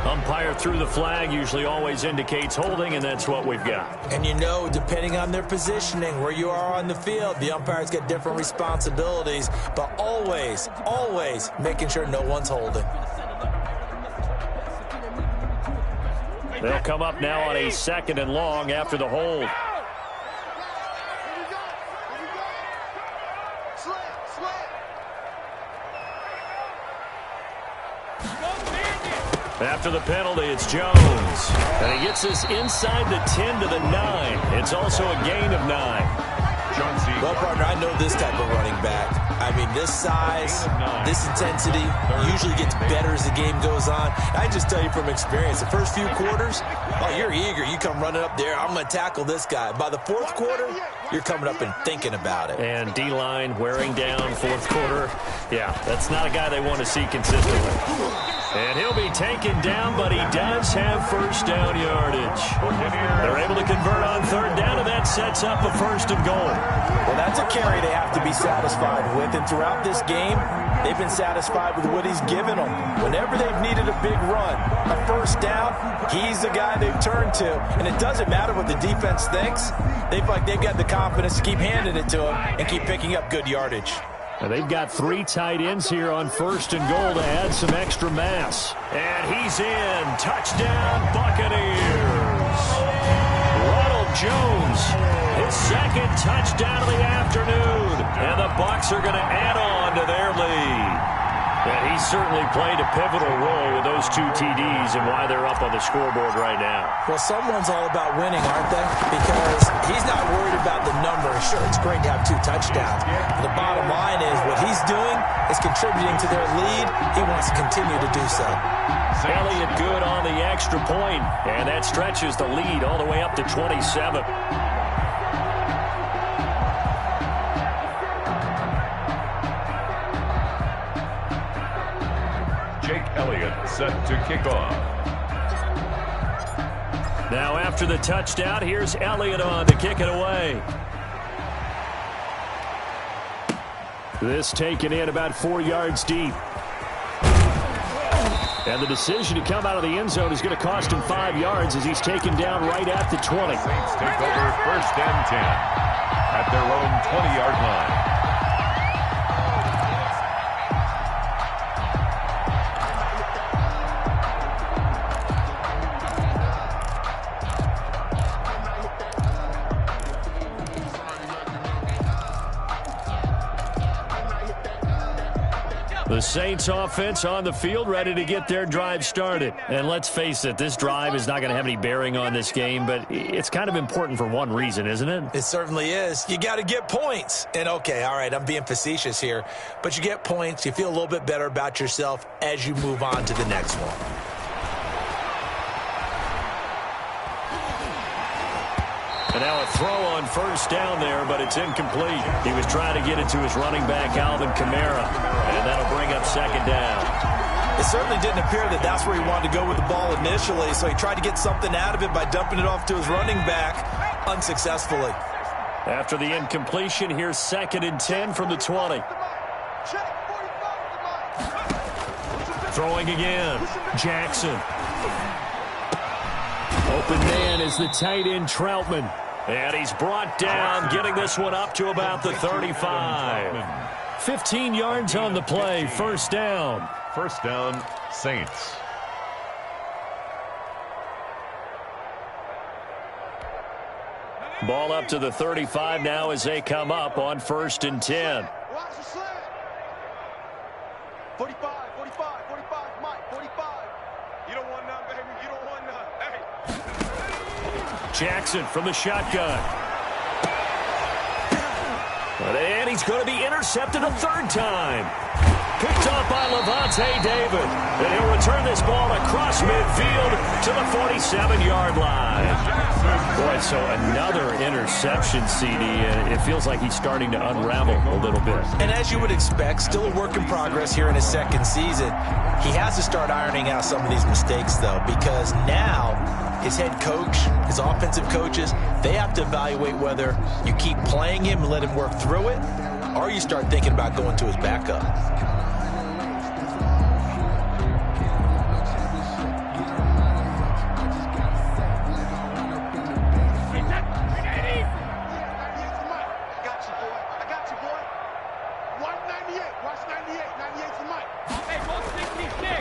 Umpire threw the flag, usually always indicates holding, and that's what we've got. And you know, depending on their positioning, where you are on the field, the umpires get different responsibilities, but always, always making sure no one's holding. They'll come up now on a 2nd and long after the hold. After the penalty, it's Jones. And he gets this inside the 10 to the 9. It's also a gain of 9. Well, partner, I know this type of running back. I mean, this size, this intensity usually gets better as the game goes on. I just tell you from experience, the first few quarters, oh, you're eager. You come running up there, I'm going to tackle this guy. By the 4th quarter, you're coming up and thinking about it. And D-line wearing down 4th quarter. Yeah, that's not a guy they want to see consistently. And he'll be taken down, but he does have 1st down yardage. They're able to convert on 3rd down, and that sets up a 1st and goal. Well, that's a carry they have to be satisfied with. And throughout this game, they've been satisfied with what he's given them. Whenever they've needed a big run, a 1st down, he's the guy they've turned to. And it doesn't matter what the defense thinks. They feel like they've got the confidence to keep handing it to him and keep picking up good yardage. Now they've got 3 tight ends here on 1st and goal to add some extra mass. And he's in. Touchdown, Buccaneers. Ronald Jones, his 2nd touchdown of the afternoon. And the Bucs are going to add on to their lead. And he certainly played a pivotal role with those 2 TDs and why they're up on the scoreboard right now. Well, someone's all about winning, aren't they? Because he's not worried about the number. Sure, it's great to have 2 touchdowns. But the bottom line is what he's doing is contributing to their lead. He wants to continue to do so. Elliott good on the extra point, and that stretches the lead all the way up to 27. Elliott set to kick off. Now after the touchdown, here's Elliott on to kick it away. This taken in about 4 yards deep. And the decision to come out of the end zone is going to cost him 5 yards as he's taken down right at the 20. Saints take over 1st and 10 at their own 20-yard line. The Saints offense on the field, ready to get their drive started. And let's face it, this drive is not going to have any bearing on this game, but it's kind of important for one reason, isn't it? It certainly is. You got to get points. And okay, all right, I'm being facetious here, but you get points, you feel a little bit better about yourself as you move on to the next one. And now a throw on 1st down there, but it's incomplete. He was trying to get it to his running back, Alvin Kamara, and that'll bring up 2nd down. It certainly didn't appear that that's where he wanted to go with the ball initially, so he tried to get something out of it by dumping it off to his running back unsuccessfully. After the incompletion, here's 2nd and 10 from the 20. Throwing again. Jackson. Open man is the tight end, Troutman. And he's brought down, getting this one up to about the 35. 15 yards on the play, 1st down. 1st down, Saints. Ball up to the 35 now as they come up on 1st and 10. 45, 45, 45, Mike, 45. You don't want none, baby. You don't want none. Hey. Jackson from the shotgun. And he's going to be intercepted a 3rd time. Picked off by Levante David. And he'll return this ball across midfield to the 47-yard line. Boy, so another interception, CD. And it feels like he's starting to unravel a little bit. And as you would expect, still a work in progress here in his 2nd season. He has to start ironing out some of these mistakes, though, because now his head coach, his offensive coaches, they have to evaluate whether you keep playing him and let him work through it, or you start thinking about going to his backup.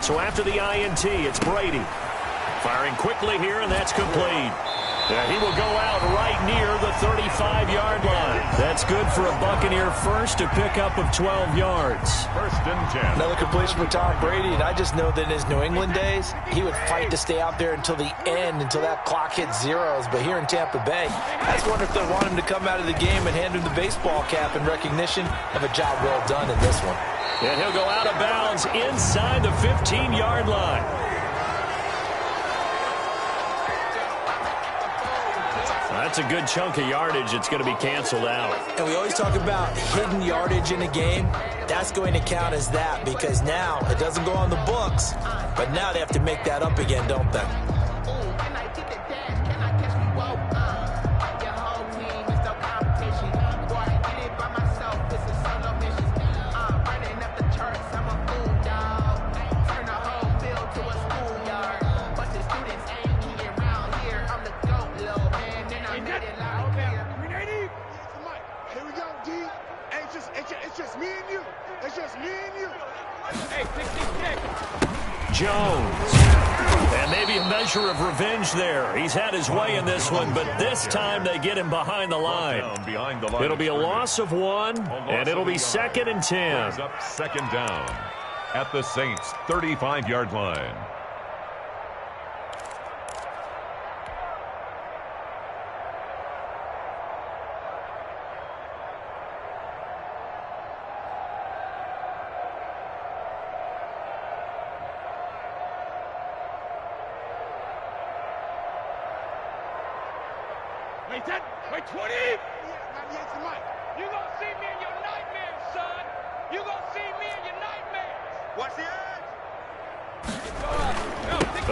So after the INT, it's Brady. Firing quickly here, and that's complete. And he will go out right near the 35-yard line. That's good for a Buccaneer first, a pickup of 12 yards. 1st and 10. Another completion for Tom Brady, and I just know that in his New England days, he would fight to stay out there until the end, until that clock hit zeros. But here in Tampa Bay, I just wonder if they want him to come out of the game and hand him the baseball cap in recognition of a job well done in this one. And he'll go out of bounds inside the 15-yard line. That's a good chunk of yardage. It's going to be canceled out. And we always talk about hidden yardage in a game. That's going to count as that because now it doesn't go on the books, but now they have to make that up again, don't they? Jones. And maybe a measure of revenge there. He's had his way in this one, but this time they get him behind the line. It'll be a loss of 1, and it'll be 2nd and 10. Up 2nd down at the Saints' 35-yard line. Wait, 20? You gonna see me in your nightmares, son. You gonna see me in your nightmares. Watch the edge.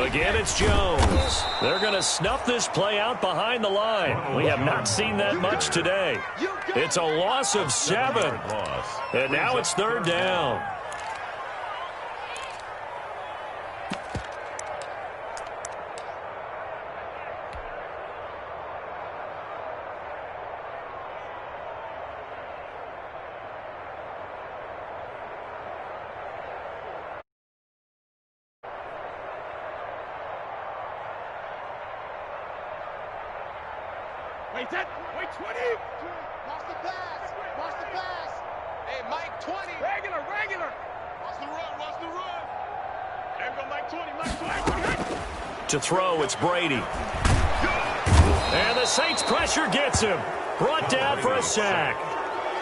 Again, it's Jones. They're going to snuff this play out behind the line. We have not seen that much today. It's a loss of 7. And now it's 3rd down. Wait, 20? Watch the pass. Hey, Mike, 20. Regular. Watch the run. There we go, Mike, 20. To throw, it's Brady. And the Saints pressure gets him. Brought down for a sack.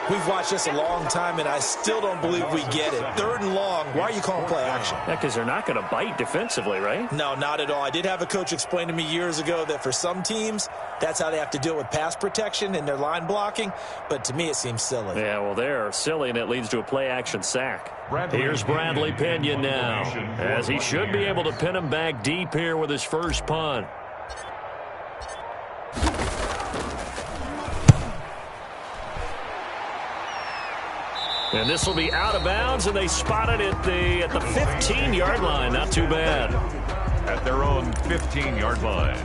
We've watched this a long time, and I still don't believe we get it. 3rd and long. Why are you calling play action? Yeah, because they're not going to bite defensively, right? No, not at all. I did have a coach explain to me years ago that for some teams, that's how they have to deal with pass protection and their line blocking. But to me, it seems silly. Yeah, well, they're silly, and it leads to a play-action sack. Here's Bradley Pinion now, as he should be able to pin him back deep here with his first punt. And this will be out of bounds, and they spot it at the 15-yard line. Not too bad. At their own 15-yard line.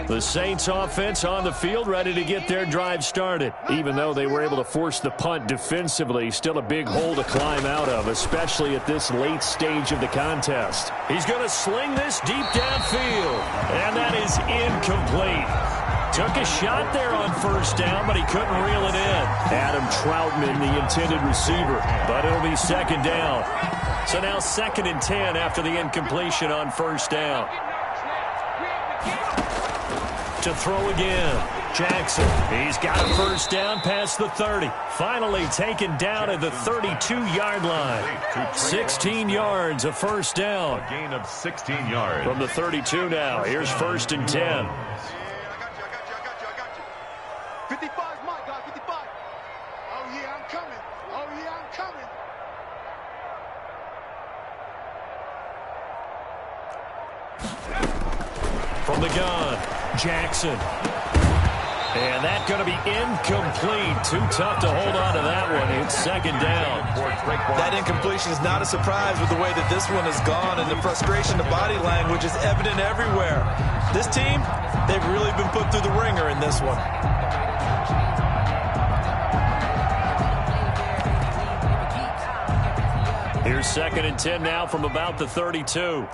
The Saints offense on the field, ready to get their drive started. Even though they were able to force the punt defensively, still a big hole to climb out of, especially at this late stage of the contest. He's going to sling this deep downfield, and that is incomplete. Took a shot there on 1st down, but he couldn't reel it in. Adam Troutman, the intended receiver, but it'll be 2nd down. So now 2nd and 10 after the incompletion on 1st down. To throw again, Jackson. He's got a 1st down past the 30. Finally taken down at the 32-yard line. 16 yards, a 1st down. A gain of 16 yards. From the 32 now, here's 1st and 10. I got you. 55's Mike, guys, 55. Oh, yeah, I'm coming. From the gun, Jackson. And that's going to be incomplete. Too tough to hold on to that one. It's 2nd down. That incompletion is not a surprise with the way that this one has gone, and the frustration, the body language is evident everywhere. This team, they've really been put through the ringer in this one. Here's 2nd and 10 now from about the 32.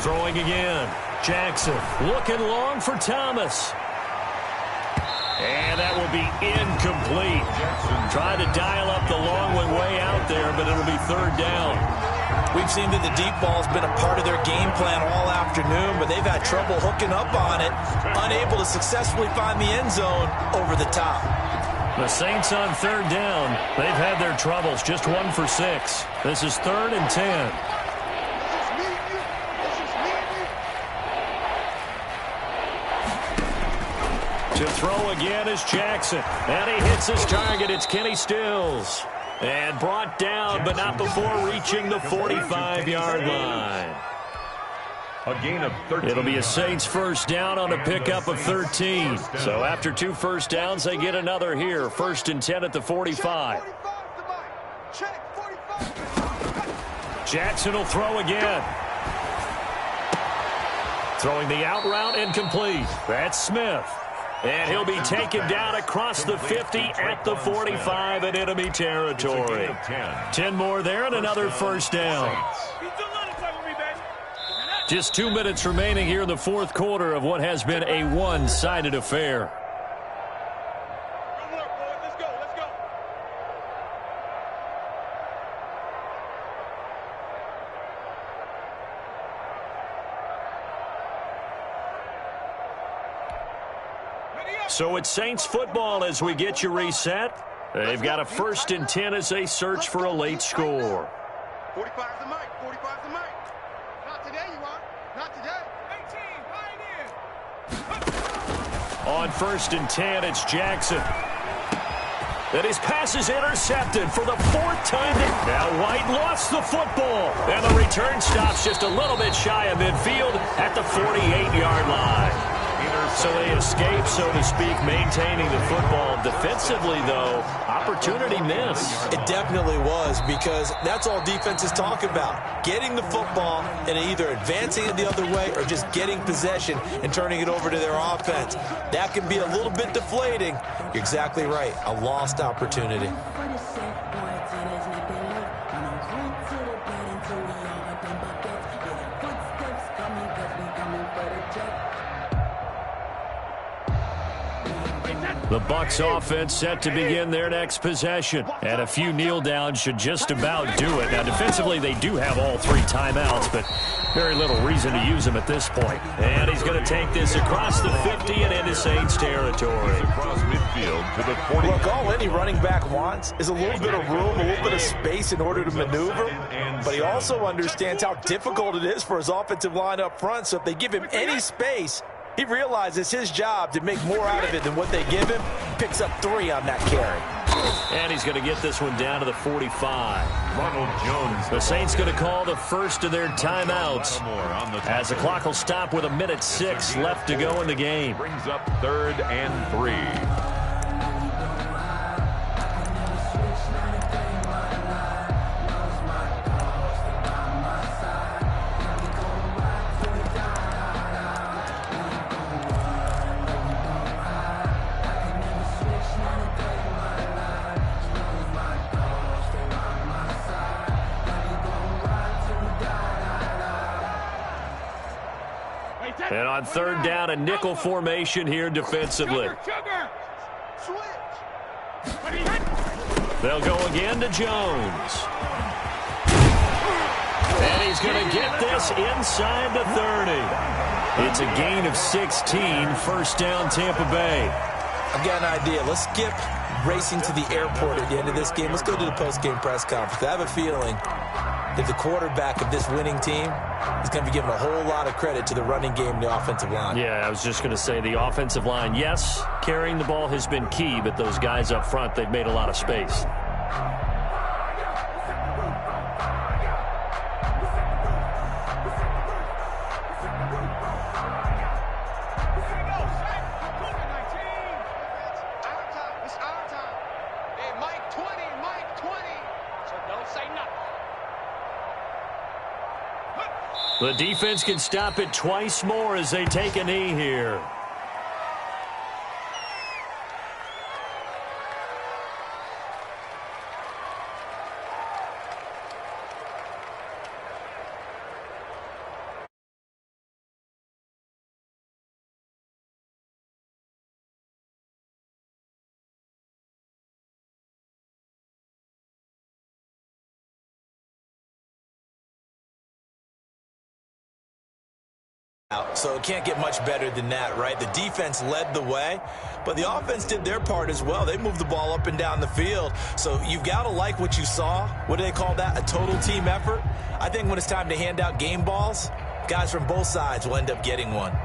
Throwing again. Jackson looking long for Thomas. And that will be incomplete. Trying to dial up the long one way out there, but it'll be 3rd down. We've seen that the deep ball's been a part of their game plan all afternoon, but they've had trouble hooking up on it, unable to successfully find the end zone over the top. The Saints on 3rd down. They've had their troubles, just 1 for 6. This is 3rd and 10. To throw again is Jackson. And he hits his target. It's Kenny Stills. And brought down, but not before reaching the 45-yard line. A gain of 13. It'll be a Saints 1st down on a pickup of 13. So after 2 1st downs, they get another here. 1st and 10 at the 45. Jackson will throw again. Throwing the out route incomplete. That's Smith. And he'll be taken down across the 50 at the 45 in enemy territory. 10 more there and another first down. Just 2 minutes remaining here in the fourth quarter of what has been a one-sided affair. So it's Saints football as we get you reset. They've got a 1st and 10 as they search for a late score. 45's the mic. 45's the mic. Not today, you are. Not today. 18, On 1st and 10, it's Jackson. And his pass is intercepted for the 4th time. Now White lost the football. And the return stops just a little bit shy of midfield at the 48-yard line. So they escape, so to speak, maintaining the football. Defensively, though, opportunity missed. It definitely was, because that's all defenses talk about. Getting the football and either advancing it the other way or just getting possession and turning it over to their offense. That can be a little bit deflating. You're exactly right. A lost opportunity. The Bucs offense set to begin their next possession. And a few kneel downs should just about do it. Now, defensively, they do have all 3 timeouts, but very little reason to use them at this point. And he's going to take this across the 50 and into Saints territory. Across midfield to the 40. Look, all any running back wants is a little bit of room, a little bit of space in order to maneuver. But he also understands how difficult it is for his offensive line up front. So if they give him any space, he realizes his job to make more out of it than what they give him. Picks up 3 on that carry. And he's going to get this one down to the 45. Ronald Jones. The Saints going to call the first of their timeouts, as the clock will stop with 1:06 left to go in the game. Brings up 3rd and 3. And on 3rd down, a nickel formation here defensively. They'll go again to Jones. And he's going to get this inside the 30. It's a gain of 16, first down Tampa Bay. I've got an idea. Let's skip racing to the airport at the end of this game. Let's go to the post-game press conference. I have a feeling that the quarterback of this winning team is going to be given a whole lot of credit to the running game and the offensive line. Yeah, I was just going to say the offensive line, yes, carrying the ball has been key, but those guys up front, they've made a lot of space. The defense can stop it twice more as they take a knee here. So it can't get much better than that, right? The defense led the way, but the offense did their part as well. They moved the ball up and down the field. So you've got to like what you saw. What do they call that? A total team effort? I think when it's time to hand out game balls, guys from both sides will end up getting one.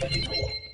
it.